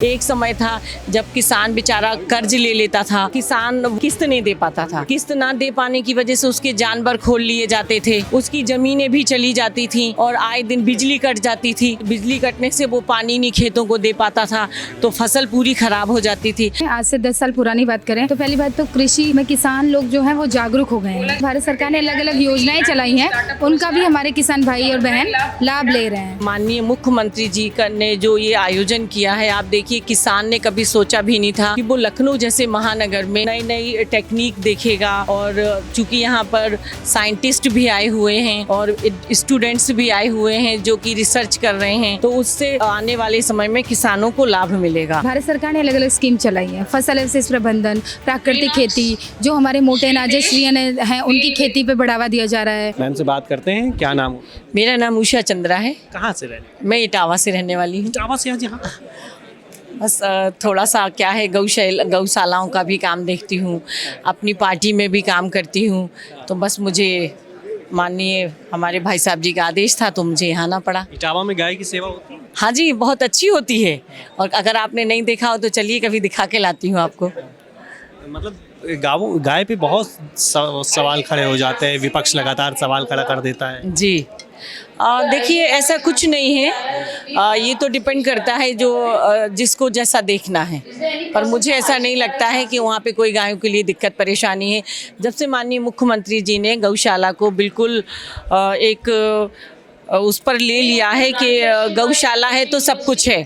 एक समय था जब किसान बेचारा कर्ज ले लेता था, किसान किस्त नहीं दे पाता था। किस्त ना दे पाने की वजह से उसके जानवर खोल लिए जाते थे, उसकी जमीनें भी चली जाती थी और आए दिन बिजली कट जाती थी। बिजली कटने से वो पानी नहीं खेतों को दे पाता था तो फसल पूरी खराब हो जाती थी। आज से 10 साल पुरानी बात करें तो पहली बात तो कृषि में किसान लोग जो है वो जागरूक हो गए हैं। भारत सरकार ने अलग अलग योजनाएं चलाई हैं, उनका भी हमारे किसान भाई और बहन लाभ ले रहे हैं। माननीय मुख्यमंत्री जी ने जो ये आयोजन किया है, आप देखिए किसान ने कभी सोचा भी नहीं था कि वो लखनऊ जैसे महानगर में नई नई टेक्निक देखेगा। और चूंकि यहाँ पर साइंटिस्ट भी आए हुए हैं और स्टूडेंट्स भी आए हुए हैं जो कि रिसर्च कर रहे हैं, तो उससे आने वाले समय में किसानों को लाभ मिलेगा। भारत सरकार ने अलग अलग स्कीम चलाई है, फसल अवशेष प्रबंधन, प्राकृतिक खेती, जो हमारे मोटे अनाजेश्री हैं उनकी खेती पे बढ़ावा दिया जा रहा है। मैम से बात करते हैं, क्या नाम हो? मेरा नाम उषा चंद्रा है। कहाँ से रहने? मैं इटावा से रहने वाली हूँ। इटावा से? यहाँ बस थोड़ा सा क्या है, गौशालाओं का भी काम देखती हूँ, अपनी पार्टी में भी काम करती हूँ, तो बस मुझे माननीय हमारे भाई साहब जी का आदेश था तो मुझे यहाँ आना पड़ा। इटावा में गाय की सेवा होती है? हाँ जी, बहुत अच्छी होती है और अगर आपने नहीं देखा हो तो चलिए कभी दिखा के लाती हूँ आपको। मतलब गाय पे बहुत सवाल खड़े हो जाते हैं, विपक्ष लगातार सवाल खड़ा कर देता है। जी देखिए, ऐसा कुछ नहीं है, ये तो डिपेंड करता है जो जिसको जैसा देखना है, पर मुझे ऐसा नहीं लगता है कि वहाँ पे कोई गायों के लिए दिक्कत परेशानी है। जब से माननीय मुख्यमंत्री जी ने गौशाला को बिल्कुल एक उस पर ले लिया है कि गौशाला है तो सब कुछ है,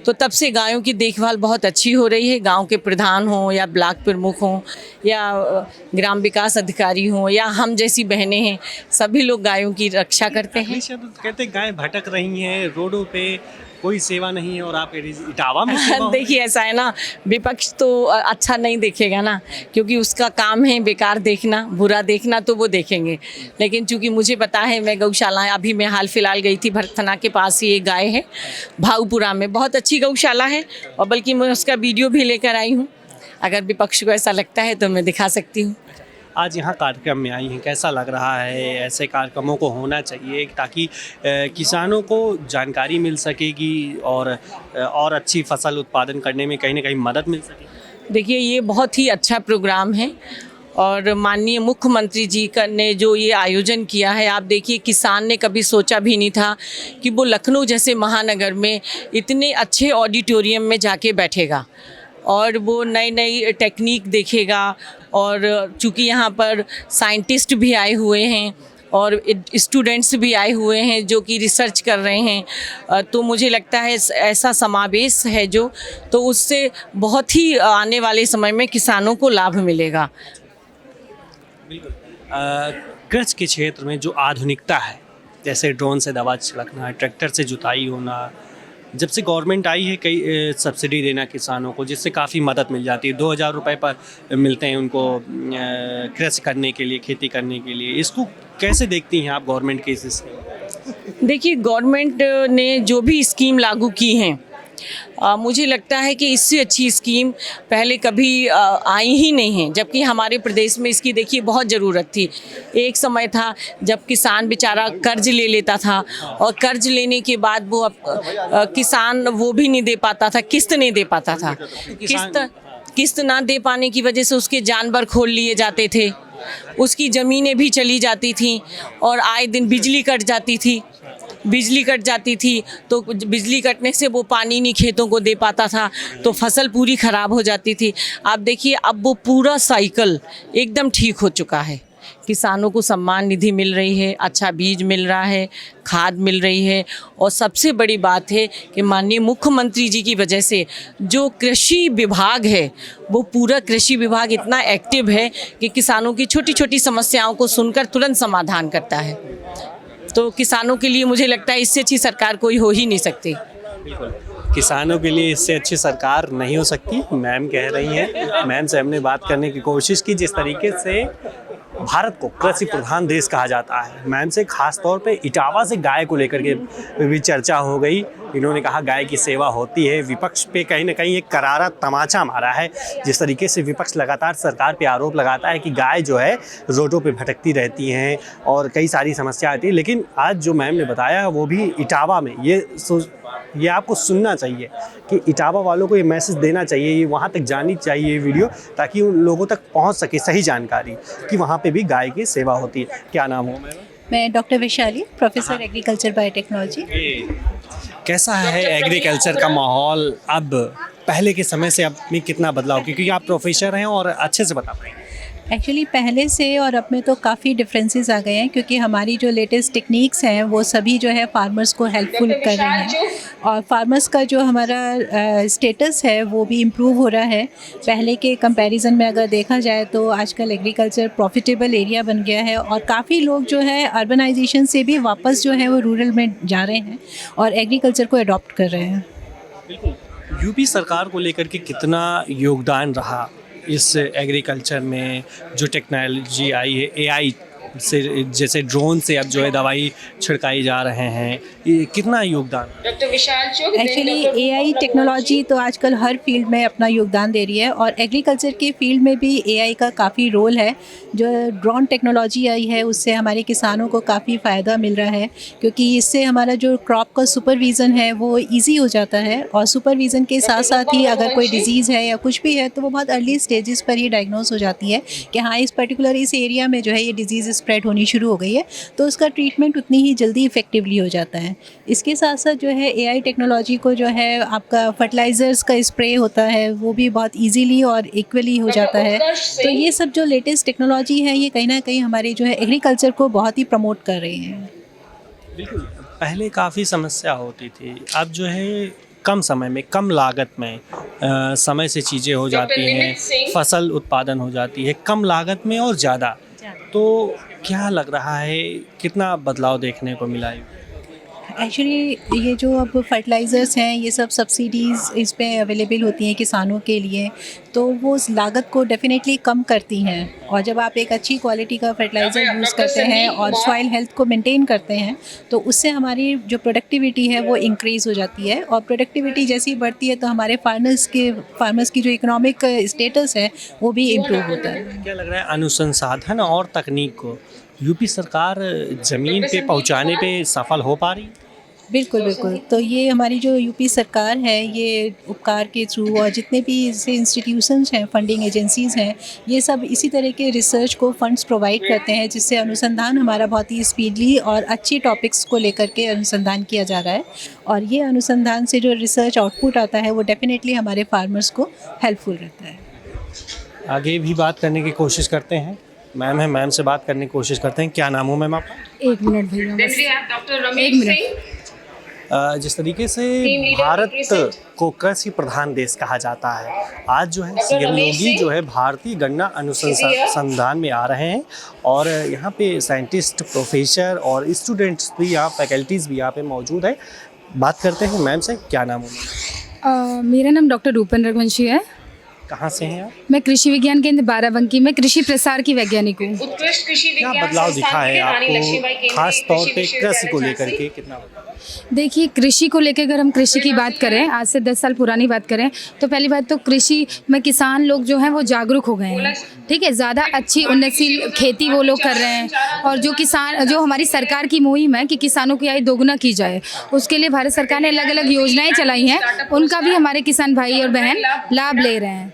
तो तब से गायों की देखभाल बहुत अच्छी हो रही है। गांव के प्रधान हों या ब्लॉक प्रमुख हों या ग्राम विकास अधिकारी हों या हम जैसी बहनें हैं, सभी लोग गायों की रक्षा करते हैं। कहते गाय भटक रही हैं रोडों पे, कोई सेवा नहीं है और आप इटावा में सेवा देखिए, ऐसा है ना, विपक्ष तो अच्छा नहीं देखेगा ना, क्योंकि उसका काम है बेकार देखना, बुरा देखना, तो वो देखेंगे। लेकिन चूंकि मुझे पता है, मैं गौशाला अभी मैं हाल फिलहाल गई थी, भरथना के पास ही एक गाय है भाऊपुरा में, बहुत अच्छी गौशाला है और बल्कि मैं उसका वीडियो भी लेकर आई हूँ। अगर विपक्ष को ऐसा लगता है तो मैं दिखा सकती हूँ। आज यहाँ कार्यक्रम में आई हैं, कैसा लग रहा है? ऐसे कार्यक्रमों को होना चाहिए ताकि किसानों को जानकारी मिल सकेगी और अच्छी फसल उत्पादन करने में कहीं ना कहीं मदद मिल सके। देखिए, ये बहुत ही अच्छा प्रोग्राम है और माननीय मुख्यमंत्री जी ने जो ये आयोजन किया है, आप देखिए किसान ने कभी सोचा भी नहीं था कि वो लखनऊ जैसे महानगर में इतने अच्छे ऑडिटोरियम में जाके बैठेगा और वो नई नई टेक्निक देखेगा। और चूंकि यहाँ पर साइंटिस्ट भी आए हुए हैं और स्टूडेंट्स भी आए हुए हैं जो कि रिसर्च कर रहे हैं, तो मुझे लगता है ऐसा समावेश है जो, तो उससे बहुत ही आने वाले समय में किसानों को लाभ मिलेगा। बिल्कुल। कृषि के क्षेत्र में जो आधुनिकता है, जैसे ड्रोन से दवा छिड़कना, ट्रैक्टर से जुताई होना, जब से गवर्नमेंट आई है कई सब्सिडी देना किसानों को, जिससे काफ़ी मदद मिल जाती है। 2000 रुपये पर मिलते हैं उनको कृषि करने के लिए, खेती करने के लिए। इसको कैसे देखती हैं आप गवर्नमेंट के इस स्कीम? देखिए, गवर्नमेंट ने जो भी स्कीम लागू की हैं, मुझे लगता है कि इससे अच्छी स्कीम पहले कभी आई ही नहीं है, जबकि हमारे प्रदेश में इसकी देखिए बहुत ज़रूरत थी। एक समय था जब किसान बेचारा कर्ज ले लेता था और कर्ज लेने के बाद वो किसान वो भी नहीं दे पाता था, किस्त नहीं दे पाता था। किस्त ना दे पाने की वजह से उसके जानवर खोल लिए जाते थे, उसकी ज़मीनें भी चली जाती थी और आए दिन बिजली कट जाती थी तो बिजली कटने से वो पानी नहीं खेतों को दे पाता था तो फसल पूरी ख़राब हो जाती थी। आप देखिए, अब वो पूरा साइकिल एकदम ठीक हो चुका है। किसानों को सम्मान निधि मिल रही है, अच्छा बीज मिल रहा है, खाद मिल रही है और सबसे बड़ी बात है कि माननीय मुख्यमंत्री जी की वजह से जो कृषि विभाग है, वो पूरा कृषि विभाग इतना एक्टिव है कि किसानों की छोटी छोटी समस्याओं को सुनकर तुरंत समाधान करता है। तो किसानों के लिए मुझे लगता है इससे अच्छी सरकार कोई हो ही नहीं सकती। बिल्कुल, किसानों के लिए इससे अच्छी सरकार नहीं हो सकती, मैम कह रही हैं। मैम से हमने बात करने की कोशिश की, जिस तरीके से भारत को कृषि प्रधान देश कहा जाता है। मैम से खास तौर पे इटावा से गाय को लेकर के भी चर्चा हो गई। इन्होंने कहा गाय की सेवा होती है। विपक्ष पे कहीं ना कहीं एक करारा तमाचा मारा है। जिस तरीके से विपक्ष लगातार सरकार पे आरोप लगाता है कि गाय जो है रोडों पे भटकती रहती हैं और कई सारी समस्या आती है, लेकिन आज जो मैम ने बताया वो भी इटावा में, ये आपको सुनना चाहिए कि इटावा वालों को ये मैसेज देना चाहिए, ये वहाँ तक जानी चाहिए ये वीडियो, ताकि उन लोगों तक पहुँच सके सही जानकारी कि वहाँ पे भी गाय की सेवा होती है। क्या नाम हो मैम? मैं doctor Vaishali, professor agriculture biotechnology. कैसा है एग्रीकल्चर का माहौल अब पहले के समय से अब में कितना बदलाव, क्योंकि आप प्रोफेसर हैं और अच्छे से बता पाएंगे। एक्चुअली पहले से और अब में तो काफ़ी डिफरेंसेस आ गए हैं, क्योंकि हमारी जो लेटेस्ट टेक्निक्स हैं वो सभी जो है फार्मर्स को हेल्पफुल कर रहे हैं और फार्मर्स का जो हमारा स्टेटस है वो भी इम्प्रूव हो रहा है। पहले के कंपैरिजन में अगर देखा जाए तो आजकल एग्रीकल्चर प्रॉफिटेबल एरिया बन गया है और काफ़ी लोग जो है अर्बनाइजेशन से भी वापस जो है वो रूरल में जा रहे हैं और एग्रीकल्चर को अडॉप्ट कर रहे हैं। बिल्कुल। यूपी सरकार को लेकर के कितना योगदान रहा इस एग्रीकल्चर में? जो टेक्नोलॉजी आई है एआई से, जैसे ड्रोन से अब जो है दवाई छिड़काई जा रहे हैं, ये कितना योगदान? एक्चुअली एआई टेक्नोलॉजी तो आजकल हर फील्ड में अपना योगदान दे रही है और एग्रीकल्चर के फील्ड में भी एआई का काफ़ी रोल है। जो ड्रोन टेक्नोलॉजी आई है उससे हमारे किसानों को काफ़ी फ़ायदा मिल रहा है, क्योंकि इससे हमारा जो क्रॉप का सुपरविज़न है वो ईजी हो जाता है और सुपरविज़न के साथ साथ ही अगर कोई डिजीज़ है या कुछ भी है तो वो बहुत अर्ली स्टेजेस पर ही डायग्नोस हो जाती है कि हाँ इस पर्टिकुलर इस एरिया में जो है ये डिजीज़ स्प्रेड होनी शुरू हो गई है, तो उसका ट्रीटमेंट उतनी ही जल्दी इफेक्टिवली हो जाता है। इसके साथ साथ जो है एआई टेक्नोलॉजी को जो है आपका फर्टिलाइज़र्स का स्प्रे होता है वो भी बहुत इजीली और इक्वली हो जाता है। तो ये सब जो लेटेस्ट टेक्नोलॉजी है ये कहीं ना कहीं हमारे जो है एग्रीकल्चर को बहुत ही प्रमोट कर रही है। बिल्कुल। पहले काफ़ी समस्या होती थी, अब जो है कम समय में कम लागत में समय से चीज़ें हो जाती हैं, फसल उत्पादन हो जाती है कम लागत में और ज़्यादा। तो क्या लग रहा है कितना बदलाव देखने को मिला है? एक्चुअली ये जो अब फर्टिलाइज़र्स हैं ये सब सब्सिडीज़ इस पे अवेलेबल होती हैं किसानों के लिए, तो वो उस लागत को डेफिनेटली कम करती हैं। और जब आप एक अच्छी क्वालिटी का फर्टिलाइज़र यूज़ करते हैं और सॉइल हेल्थ को मेंटेन करते हैं तो उससे हमारी जो प्रोडक्टिविटी है वो इंक्रीज़ हो जाती है और प्रोडक्टिविटी जैसे ही बढ़ती है तो हमारे फार्मर्स की जो इकोनॉमिक स्टेटस है वो भी इम्प्रूव होता है। क्या लग रहा है अनुसंधान और तकनीक को यूपी सरकार ज़मीन पे पहुंचाने पे सफल हो पा रही? बिल्कुल बिल्कुल। तो ये हमारी जो यूपी सरकार है ये उपकार के थ्रू और जितने भी ऐसे इंस्टीट्यूशंस हैं, फंडिंग एजेंसीज़ हैं, ये सब इसी तरह के रिसर्च को फंड्स प्रोवाइड करते हैं जिससे अनुसंधान हमारा बहुत ही स्पीडली और अच्छी टॉपिक्स को लेकर के अनुसंधान किया जा रहा है और ये अनुसंधान से जो रिसर्च आउटपुट आता है वो डेफिनेटली हमारे फार्मर्स को हेल्पफुल रहता है। आगे भी बात करने की कोशिश करते हैं। मैम है, मैम से बात करने की कोशिश करते हैं। क्या नाम हो मैम आपका? एक मिनट भैया बस। एक मिनट। जिस तरीके से भारत को कृषि प्रधान देश कहा जाता है, आज जो है सीएम योगी जो है भारतीय गन्ना अनुसंधान में आ रहे हैं और यहाँ पे साइंटिस्ट, प्रोफेसर और स्टूडेंट्स भी, यहाँ फैकल्टीज़ भी यहाँ पे मौजूद है। बात करते हैं मैम से। क्या नाम हो? मेरा नाम डॉक्टर रूपन रघुवंशी है। कहाँ से हैं आप? मैं कृषि विज्ञान केंद्र बाराबंकी में कृषि प्रसार की वैज्ञानिक हूँ। क्या बदलाव दिखा है आपको खास तौर पे कृषि को लेकर के? कितना देखिए, कृषि को लेकर अगर हम कृषि की बात करें, आज से 10 साल पुरानी बात करें तो पहली बात तो कृषि में किसान लोग जो हैं वो जागरूक हो गए हैं। ठीक है, ज़्यादा अच्छी उन्नतशील खेती वो लोग कर रहे हैं और जो हमारी सरकार की मुहिम है कि किसानों की आय दोगुना की जाए, उसके लिए भारत सरकार ने अलग अलग योजनाएं चलाई हैं, उनका भी हमारे किसान भाई और बहन लाभ ले रहे हैं।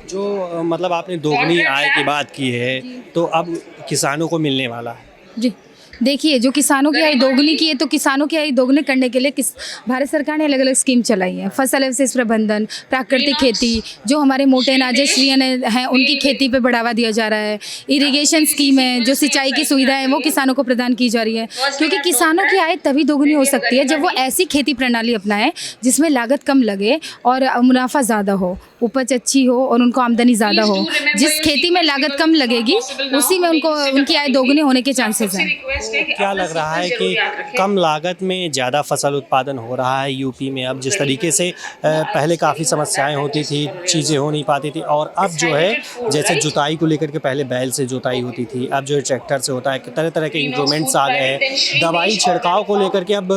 जो मतलब आपने दोगुनी आय की बात की है तो अब किसानों को मिलने वाला है। जी देखिए, जो किसानों की आय दोगुनी की है तो किसानों की आय दोगुनी करने के लिए भारत सरकार ने अलग अलग स्कीम चलाई है। फसल अवशेष प्रबंधन, प्राकृतिक खेती, जो हमारे मोटे अनाजेश्री हैं उनकी खेती पे बढ़ावा दिया जा रहा है। इरिगेशन स्कीम है, जो सिंचाई की सुविधाएं वो किसानों को प्रदान की जा रही है, क्योंकि किसानों की आय तभी दोगुनी हो सकती है जब वो ऐसी खेती प्रणाली अपनाएं जिसमें लागत कम लगे और मुनाफा ज़्यादा हो, उपज अच्छी हो और उनको आमदनी ज़्यादा हो। जिस खेती में लागत कम लगेगी उसी में उनकी आय दोगुनी होने के चांसेस हैं। क्या लग रहा है कि कम लागत में ज़्यादा फसल उत्पादन हो रहा है यूपी में? अब जिस तरीके से पहले काफ़ी समस्याएं होती थी, चीज़ें हो नहीं पाती थी, और अब जो है जैसे जुताई को लेकर के पहले बैल से जुताई होती थी, अब जो है ट्रैक्टर से होता है, तरह तरह के इंस्ट्रूमेंट्स आ गए हैं। दवाई छिड़काव को लेकर के अब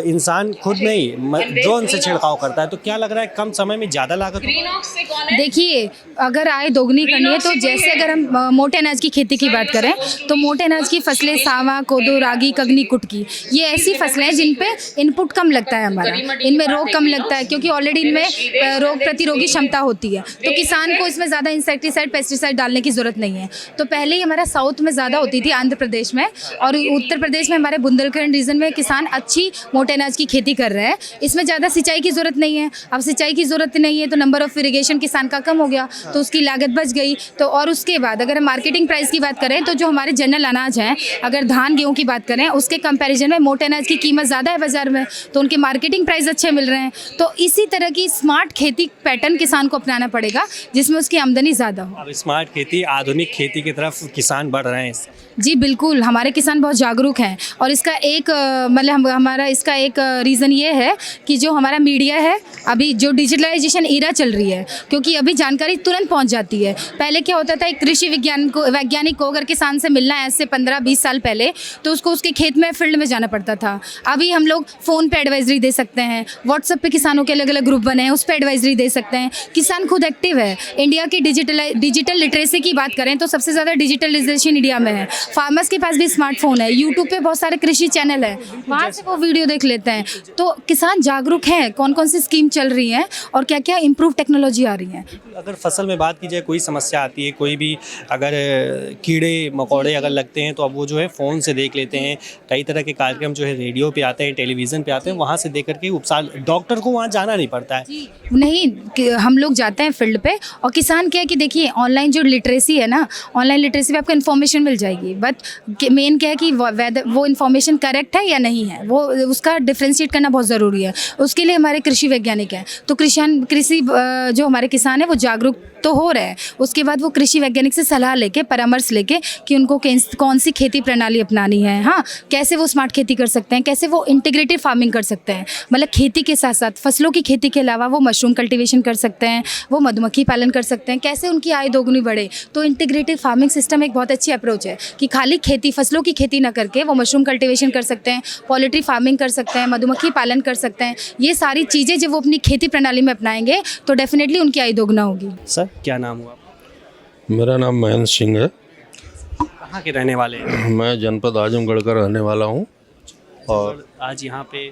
इंसान खुद नहीं ड्रोन से छिड़काव करता है। तो क्या लग रहा है कम समय में ज़्यादा लागत होगी? देखिए, अगर आय दोगुनी करनी है तो जैसे अगर हम मोटे अनाज की खेती की बात करें तो मोटे अनाज की फसलें सावा, कोदो, रागी, कगनी, कुटकी, ये ऐसी फसलें हैं जिन पे इनपुट कम लगता है हमारा, इनमें रोग कम लगता है क्योंकि ऑलरेडी इनमें रोग प्रतिरोधी क्षमता होती है, तो किसान को इसमें ज़्यादा इंसेक्टिसाइड, पेस्टिसाइड डालने की ज़रूरत नहीं है। तो पहले ही हमारा साउथ में ज़्यादा होती थी, आंध्र प्रदेश में, और उत्तर प्रदेश में हमारे बुंदेलखंड रीजन में किसान अच्छी मोटे अनाज की खेती कर रहे हैं। इसमें ज़्यादा सिंचाई की ज़रूरत नहीं है। अब सिंचाई की ज़रूरत नहीं है तो नंबर ऑफ इरिगेशन किसान का कम हो गया, तो उसकी लागत बच गई। तो और उसके बाद अगर हम मार्केटिंग प्राइस की बात करें तो जो हमारे जनरल अनाज हैं, अगर धान गेहूं की बात करें, उसके कंपैरिजन में मोटे अनाज की कीमत ज़्यादा है बाजार में, तो उनके मार्केटिंग प्राइस अच्छे मिल रहे हैं। तो इसी तरह की स्मार्ट खेती पैटर्न किसान को अपनाना पड़ेगा जिसमें उसकी आमदनी ज़्यादा हो। अब स्मार्ट खेती, आधुनिक खेती की तरफ किसान बढ़ रहे हैं। जी बिल्कुल, हमारे किसान बहुत जागरूक हैं, और इसका एक मतलब हमारा इसका एक रीज़न ये है कि जो हमारा मीडिया है, अभी जो डिजिटलाइजेशन ईरा चल रही है, क्योंकि अभी जानकारी तुरंत पहुंच जाती है। पहले क्या होता था, एक कृषि वैज्ञानिक को अगर किसान से मिलना है ऐसे 15-20 साल पहले, तो उसको उसके खेत में फील्ड में जाना पड़ता था। अभी हम लोग फ़ोन पे एडवाइजरी दे सकते हैं, व्हाट्सएप पे किसानों के अलग अलग ग्रुप बने हैं, उस पर एडवाइजरी दे सकते हैं। किसान खुद एक्टिव है। इंडिया की डिजिटल लिटरेसी की बात करें तो सबसे ज़्यादा डिजिटलाइजेशन इंडिया में है। फार्मर्स के पास भी स्मार्टफोन है, यूट्यूब पे बहुत सारे कृषि चैनल है, वहाँ से वो वीडियो देख लेते हैं। तो किसान जागरूक हैं, कौन कौन सी स्कीम चल रही हैं और क्या क्या इम्प्रूव टेक्नोलॉजी आ रही है। अगर फसल में बात की जाए, कोई समस्या आती है, कोई भी अगर कीड़े मकोड़े अगर लगते हैं, तो अब वो जो है फ़ोन से देख लेते हैं। कई तरह के कार्यक्रम जो है रेडियो पे आते हैं, टेलीविज़न पे आते हैं, वहाँ से देख करके उपचार, डॉक्टर को वहाँ जाना नहीं पड़ता है। नहीं, हम लोग जाते हैं फील्ड पे, और किसान क्या है कि देखिए ऑनलाइन जो लिटरेसी है ना, ऑनलाइन लिटरेसी पे आपको इन्फॉर्मेशन मिल जाएगी, बट मेन क्या है कि वो इन्फॉर्मेशन करेक्ट है या नहीं है, वो उसका डिफ्रेंशिएट करना बहुत ज़रूरी है। उसके लिए हमारे कृषि वैज्ञानिक हैं, तो कृषि जो हमारे किसान हैं वो जागरूक तो हो रहे हैं। उसके बाद वो कृषि वैज्ञानिक से सलाह लेके, परामर्श लेके कि उनको कौन सी खेती प्रणाली अपनानी है, हाँ, कैसे वो स्मार्ट खेती कर सकते हैं, कैसे वो इंटीग्रेटेड फार्मिंग कर सकते हैं, मतलब खेती के साथ साथ फसलों की खेती के अलावा वो मशरूम कल्टीवेशन कर सकते हैं, वो मधुमक्खी पालन कर सकते हैं, कैसे उनकी आय दोगुनी बढ़े। तो इंटीग्रेटेड फार्मिंग सिस्टम एक बहुत अच्छी अप्रोच है कि खाली फसलों की खेती ना करके वो मशरूम कल्टीवेशन कर सकते हैं, पोल्ट्री फार्मिंग कर सकते हैं, मधुमक्खी पालन कर सकते हैं। ये सारी चीज़ें जब वो अपनी खेती प्रणाली में अपनाएंगे तो डेफिनेटली उनकी आय दोगुना होगी। सर, क्या नाम हुआ? मेरा नाम महेंद्र सिंह है। कहाँ के रहने वाले हैं? मैं जनपद आजमगढ़ का रहने वाला हूँ, और आज यहाँ पे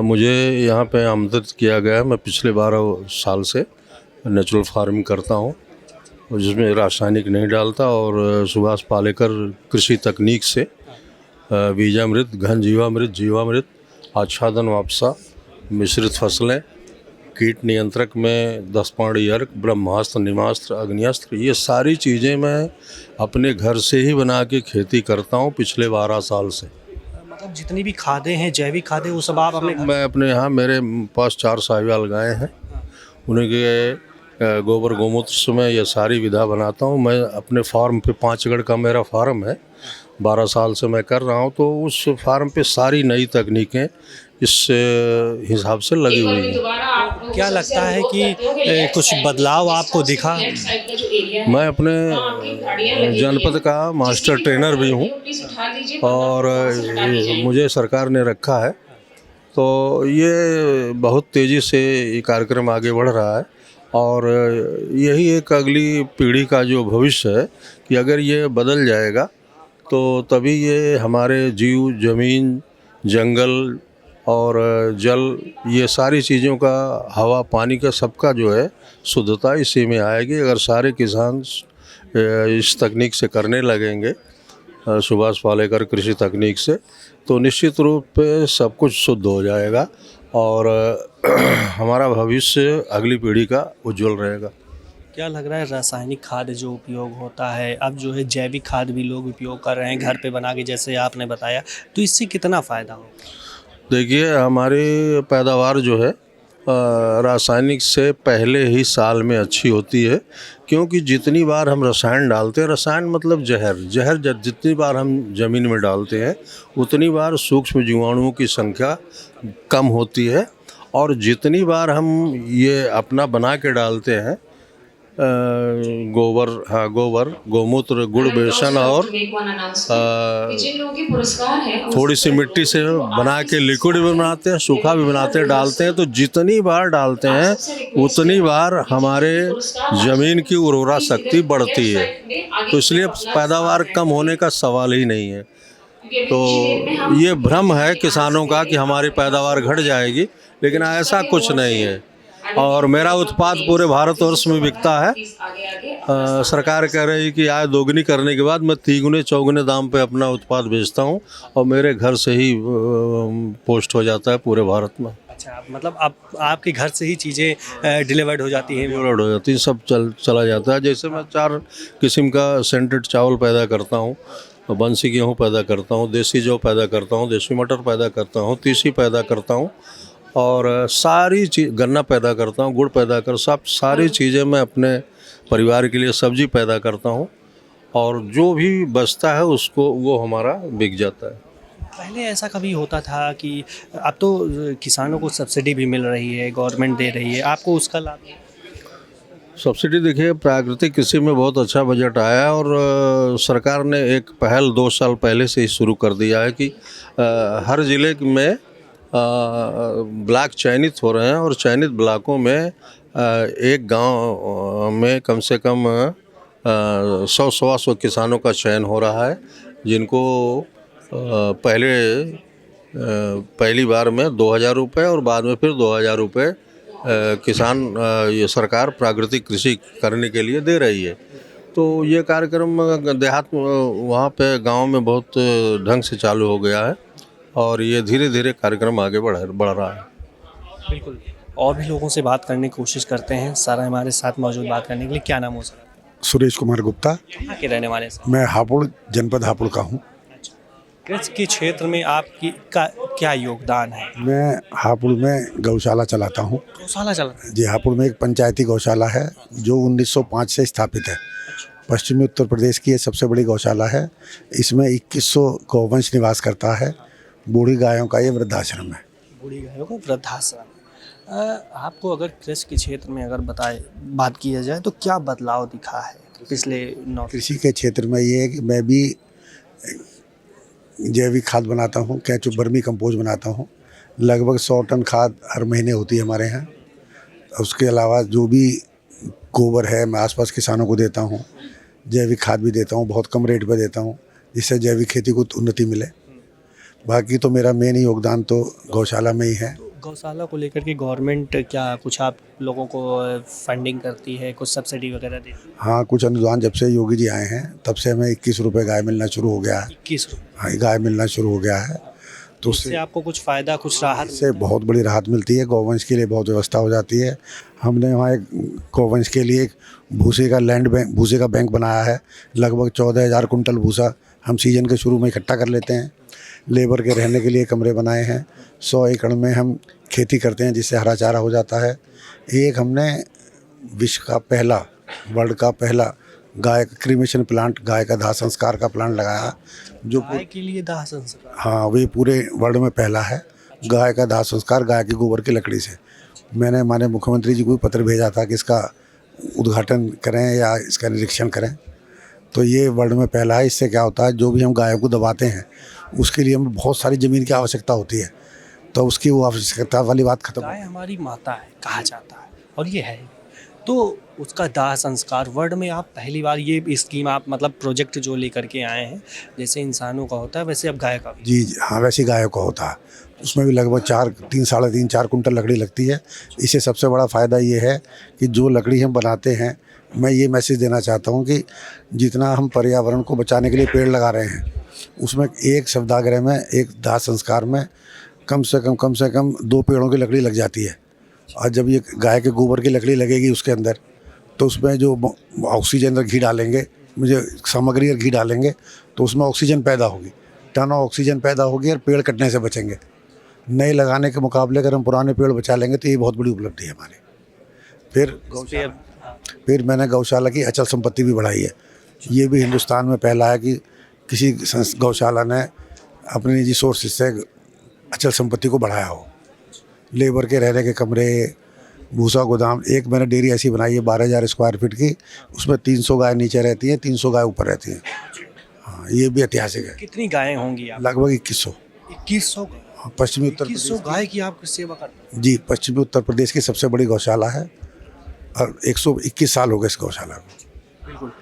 मुझे यहाँ पे आमंत्रित किया गया है। मैं पिछले 12 साल से नेचुरल फार्मिंग करता हूँ, जिसमें रासायनिक नहीं डालता, और सुभाष पालेकर कृषि तकनीक से बीजामृत, घन जीवामृत, आच्छादन वापसा, मिश्रित फसलें, कीट नियंत्रक में 10 पाणी अर्क, ब्रह्मास्त्र, निमास्त्र, अग्नियास्त्र, ये सारी चीज़ें मैं अपने घर से ही बना के खेती करता हूँ पिछले 12 साल से। मतलब जितनी भी खादें हैं, जैविक खादें, वो सब आप अपने मैं अपने यहाँ, मेरे पास 4 साहिवाल गायें हैं, उन्हीं के गोबर गोमूत्र से मैं ये सारी विधा बनाता हूँ। मैं अपने फार्म पे 5 एकड़ का मेरा फार्म है, 12 साल से मैं कर रहा हूँ। तो उस फार्म पे सारी नई तकनीकें इस हिसाब से लगी हुई हैं। क्या लगता है कि कुछ बदलाव आपको दिखा? मैं अपने जनपद का मास्टर ट्रेनर भी हूँ, और मुझे सरकार ने रखा है, तो ये बहुत तेज़ी से ये कार्यक्रम आगे बढ़ रहा है। और यही एक अगली पीढ़ी का जो भविष्य है कि अगर ये बदल जाएगा तो तभी ये हमारे जीव, ज़मीन, जंगल और जल, ये सारी चीज़ों का, हवा पानी का, सबका जो है शुद्धता इसी में आएगी। अगर सारे किसान इस तकनीक से करने लगेंगे, सुभाष पालेकर कृषि तकनीक से, तो निश्चित रूप पे सब कुछ शुद्ध हो जाएगा, और हमारा भविष्य अगली पीढ़ी का उज्जवल रहेगा। क्या लग रहा है रासायनिक खाद जो उपयोग होता है, अब जो है जैविक खाद भी लोग उपयोग कर रहे हैं घर पे बना के, जैसे आपने बताया, तो इससे कितना फ़ायदा हो? देखिए, हमारी पैदावार जो है रासायनिक से पहले ही साल में अच्छी होती है, क्योंकि जितनी बार हम रसायन डालते हैं, रसायन मतलब जहर जितनी बार हम ज़मीन में डालते हैं उतनी बार सूक्ष्म जीवाणुओं की संख्या कम होती है, और जितनी बार हम ये अपना बना के डालते हैं गोबर, गोमूत्र, गुड़, बेसन और थोड़ी सी मिट्टी से बना के लिक्विड भी बनाते हैं, सूखा भी बनाते हैं, डालते हैं, तो जितनी बार डालते हैं उतनी बार हमारे ज़मीन की उर्वरा शक्ति बढ़ती है। तो इसलिए पैदावार कम होने का सवाल ही नहीं है। तो ये भ्रम है किसानों का कि हमारी पैदावार घट जाएगी, लेकिन ऐसा कुछ नहीं है। और मेरा उत्पाद पूरे भारतवर्ष में बिकता है। सरकार कह रही है कि आय दोगुनी करने के बाद मैं तिगुने चौगुने दाम पे अपना उत्पाद बेचता हूँ, और मेरे घर से ही पोस्ट हो जाता है पूरे भारत में। अच्छा, मतलब आपके घर से ही चीज़ें डिलीवर्ड हो जाती हैं? डिलीवर्ड हो जाती है, सब चला जाता है। जैसे मैं 4 किस्म का सेंटेड चावल पैदा करता हूँ, बंसी गेहूँ पैदा करता हूँ, देसी जौ पैदा करता हूँ, देसी मटर पैदा करता हूँ, तीसी पैदा करता हूँ, और सारी चीज़, गन्ना पैदा करता हूँ, गुड़ पैदा कर, सब सारी चीज़ें मैं अपने परिवार के लिए, सब्जी पैदा करता हूँ, और जो भी बचता है उसको वो हमारा बिक जाता है। पहले ऐसा कभी होता था कि अब तो किसानों को सब्सिडी भी मिल रही है, गवर्नमेंट दे रही है, आपको उसका लाभ? सब्सिडी देखिए, प्राकृतिक कृषि में बहुत अच्छा बजट आया, और सरकार ने एक पहल 2 साल पहले से ही शुरू कर दिया है कि हर ज़िले में ब्लॉक चयनित हो रहे हैं, और चयनित ब्लॉकों में एक गांव में कम से कम 100-125 किसानों का चयन हो रहा है, जिनको पहली बार में 2,000 रुपये और बाद में फिर 2,000 रुपये किसान ये सरकार प्राकृतिक कृषि करने के लिए दे रही है। तो ये कार्यक्रम देहात वहाँ पे गांव में बहुत ढंग से चालू हो गया है, और ये धीरे धीरे कार्यक्रम आगे बढ़ रहा है। बिल्कुल, और भी लोगों से बात करने की कोशिश करते हैं। सर हमारे साथ मौजूद, बात करने के लिए। क्या नाम हो सर? सुरेश कुमार गुप्ता। कहाँ के रहने वाले सर? मैं हापुड़, जनपद हापुड़ का हूँ। कृषि के क्षेत्र में आपकी का क्या योगदान है? मैं हापुड़ में गौशाला चलाता हूँ। गौशाला चलाता है? जी, हापुड़ में एक पंचायती गौशाला है जो 1905 से स्थापित है। पश्चिमी उत्तर प्रदेश की ये सबसे बड़ी गौशाला है। इसमें 2100 गौवंश निवास करता है। बूढ़ी गायों का ये वृद्धाश्रम है। बूढ़ी गायों का वृद्धाश्रम। आपको अगर कृषि के क्षेत्र में अगर बात किया जाए तो क्या बदलाव दिखा है पिछले 9? कृषि के क्षेत्र में ये है कि मैं भी जैविक खाद बनाता हूँ, केंचुआ वर्मी कंपोस्ट बनाता हूँ। लगभग 100 टन खाद हर महीने होती है हमारे यहाँ। उसके अलावा जो भी गोबर है मैं आसपास किसानों को देता हूँ। जैविक खाद भी देता हूँ, बहुत कम रेट पर देता हूँ, जिससे जैविक खेती को उन्नति मिले। बाकी तो मेरा मेन योगदान तो गौशाला में ही है। गौशाला को लेकर के गवर्नमेंट क्या कुछ आप लोगों को फंडिंग करती है, कुछ सब्सिडी वगैरह देती है? हाँ, कुछ अनुदान जब से योगी जी आए हैं तब से हमें 21 रुपये गाय मिलना शुरू हो गया है। 21 रुपये? हाँ, गाय मिलना शुरू हो गया है। तो उससे आपको कुछ फ़ायदा, कुछ राहत? इससे बहुत बड़ी राहत मिलती है। गौवंश के लिए बहुत व्यवस्था हो जाती है। हमने वहाँ एक गौवंश के लिए एक भूसे का बैंक बनाया है। लगभग 14,000 कुंटल भूसा हम सीजन के शुरू में इकट्ठा कर लेते हैं। लेबर के रहने के लिए कमरे बनाए हैं। 100 एकड़ में हम खेती करते हैं, जिससे हरा चारा हो जाता है। एक हमने विश्व का पहला, वर्ल्ड का पहला गाय का क्रीमेशन प्लांट, गाय का दाह संस्कार का प्लांट लगाया, जो गाय के लिए दाह संस्कार? हाँ, वे पूरे वर्ल्ड में पहला है। गाय का दाह संस्कार गाय के गोबर की लकड़ी से। मैंने हमारे मुख्यमंत्री जी को पत्र भेजा था कि इसका उद्घाटन करें या इसका निरीक्षण करें। तो ये वर्ल्ड में पहला है। इससे क्या होता है, जो भी हम गायों को दबाते हैं उसके लिए हमें बहुत सारी ज़मीन की आवश्यकता होती है, तो उसकी वो आवश्यकता वाली बात खत्म। गाय हमारी माता है कहा जाता है, और ये है। तो उसका दाह संस्कार वर्ल्ड में आप पहली बार ये स्कीम, आप मतलब प्रोजेक्ट जो लेकर के आए हैं, जैसे इंसानों का होता है वैसे अब गाय का भी? जी हाँ, वैसे गायों का होता है। उसमें भी लगभग 3-4 कुंटल लकड़ी लगती है। इससे सबसे बड़ा फ़ायदा ये है कि जो लकड़ी हम बनाते हैं, मैं ये मैसेज देना चाहता हूँ कि जितना हम पर्यावरण को बचाने के लिए पेड़ लगा रहे हैं, उसमें एक शवदाह में, एक दाह संस्कार में कम से कम 2 पेड़ों की लकड़ी लग जाती है। और जब ये गाय के गोबर की लकड़ी लगेगी उसके अंदर, तो उसमें जो ऑक्सीजन और घी डालेंगे, मुझे सामग्री और घी डालेंगे, तो उसमें ऑक्सीजन पैदा होगी, टन ऑक्सीजन पैदा होगी और पेड़ कटने से बचेंगे। नए लगाने के मुकाबले अगर हम पुराने पेड़ बचा लेंगे तो ये बहुत बड़ी उपलब्धि है हमारी। फिर मैंने गौशाला की अचल संपत्ति भी बढ़ाई है। ये भी हिंदुस्तान में पहला है कि किसी गौशाला ने अपने निजी सोर्स से अचल संपत्ति को बढ़ाया हो। लेबर के रहने के कमरे, भूसा गोदाम। एक मैंने डेयरी ऐसी बनाई है 12,000 स्क्वायर फीट की, उसमें 300 गाय नीचे रहती हैं, 300 गाय ऊपर रहती हैं। हाँ, ये भी ऐतिहासिक है। कितनी गायें होंगी आप? लगभग 2100। 2100 पश्चिमी उत्तर 2100 गाय की आप सेवा करते जी, पश्चिमी उत्तर प्रदेश की सबसे बड़ी गौशाला है और 121 साल हो गए इस गौशाला को। बिल्कुल।